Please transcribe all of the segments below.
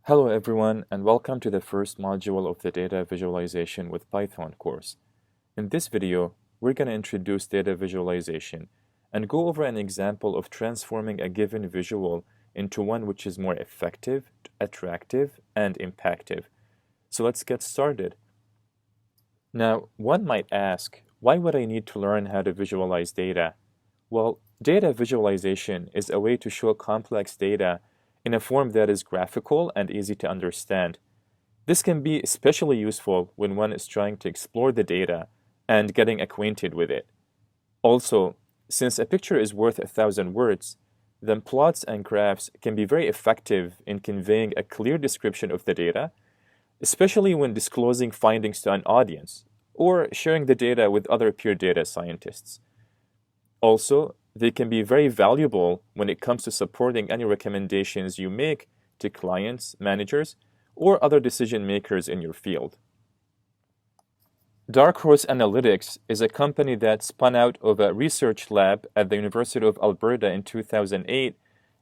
Hello everyone, and welcome to the first module of the Data Visualization with Python course. In this video, we're going to introduce data visualization and go over an example of transforming a given visual into one which is more effective, attractive, and impactful. So let's get started. Now, one might ask, why would I need to learn how to visualize data? Well, data visualization is a way to show complex data in a form that is graphical and easy to understand. This can be especially useful when one is trying to explore the data and getting acquainted with it. Also, since a picture is worth 1,000 words, then plots and graphs can be very effective in conveying a clear description of the data, especially when disclosing findings to an audience or sharing the data with other peer data scientists. Also, they can be very valuable when it comes to supporting any recommendations you make to clients, managers, or other decision makers in your field. Darkhorse Analytics is a company that spun out of a research lab at the University of Alberta in 2008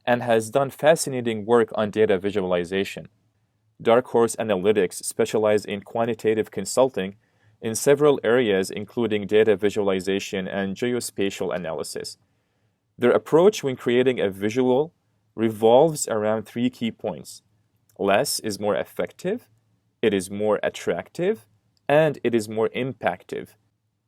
and has done fascinating work on data visualization. Darkhorse Analytics specializes in quantitative consulting in several areas including data visualization and geospatial analysis. Their approach when creating a visual revolves around three key points. Less is more effective, it is more attractive, and it is more impactful.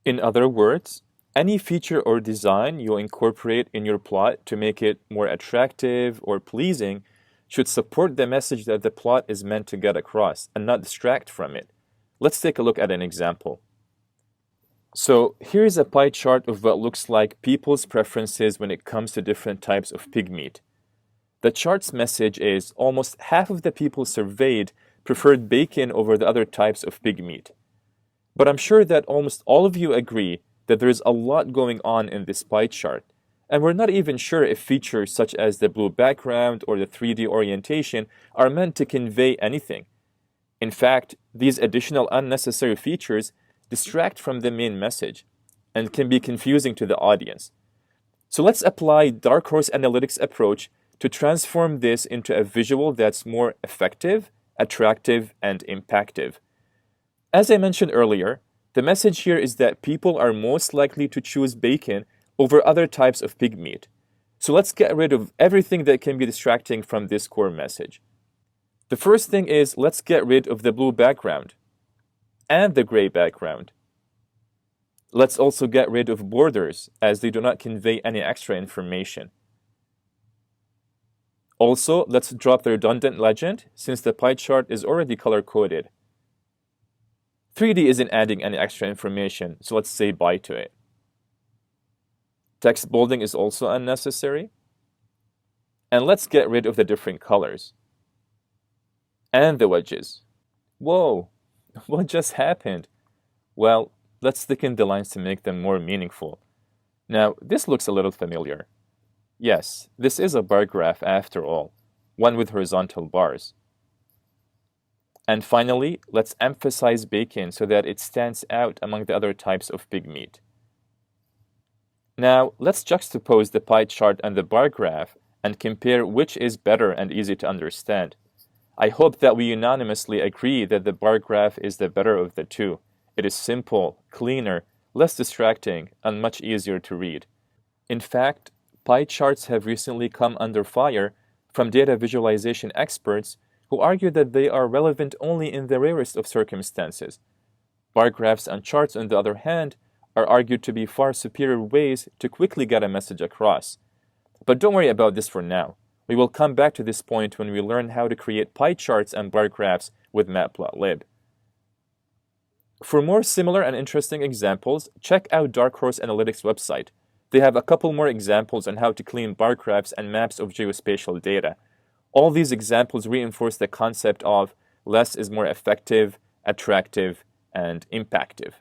In other words, any feature or design you incorporate in your plot to make it more attractive or pleasing should support the message that the plot is meant to get across and not distract from it. Let's take a look at an example. So here's a pie chart of what looks like people's preferences when it comes to different types of pig meat. The chart's message is almost half of the people surveyed preferred bacon over the other types of pig meat. But I'm sure that almost all of you agree that there's a lot going on in this pie chart, and we're not even sure if features such as the blue background or the 3D orientation are meant to convey anything. In fact, these additional unnecessary features distract from the main message and can be confusing to the audience. So let's apply Darkhorse Analytics approach to transform this into a visual that's more effective, attractive, and impactful. As I mentioned earlier, the message here is that people are most likely to choose bacon over other types of pig meat. So let's get rid of everything that can be distracting from this core message. The first thing is let's get rid of the blue background and the gray background. Let's also get rid of borders as they do not convey any extra information. Also, let's drop the redundant legend since the pie chart is already color-coded. 3D isn't adding any extra information, so let's say bye to it. Text bolding is also unnecessary. And let's get rid of the different colors. And the wedges. Whoa, what just happened? Well, let's thicken the lines to make them more meaningful. Now, this looks a little familiar. Yes, this is a bar graph after all, one with horizontal bars. And finally, let's emphasize bacon so that it stands out among the other types of pig meat. Now, let's juxtapose the pie chart and the bar graph and compare which is better and easy to understand. I hope that we unanimously agree that the bar graph is the better of the two. It is simple, cleaner, less distracting, and much easier to read. In fact, pie charts have recently come under fire from data visualization experts who argue that they are relevant only in the rarest of circumstances. Bar graphs and charts, on the other hand, are argued to be far superior ways to quickly get a message across. But don't worry about this for now. We will come back to this point when we learn how to create pie charts and bar graphs with Matplotlib. For more similar and interesting examples, check out Darkhorse Analytics website. They have a couple more examples on how to clean bar graphs and maps of geospatial data. All these examples reinforce the concept of less is more effective, attractive, and impactful.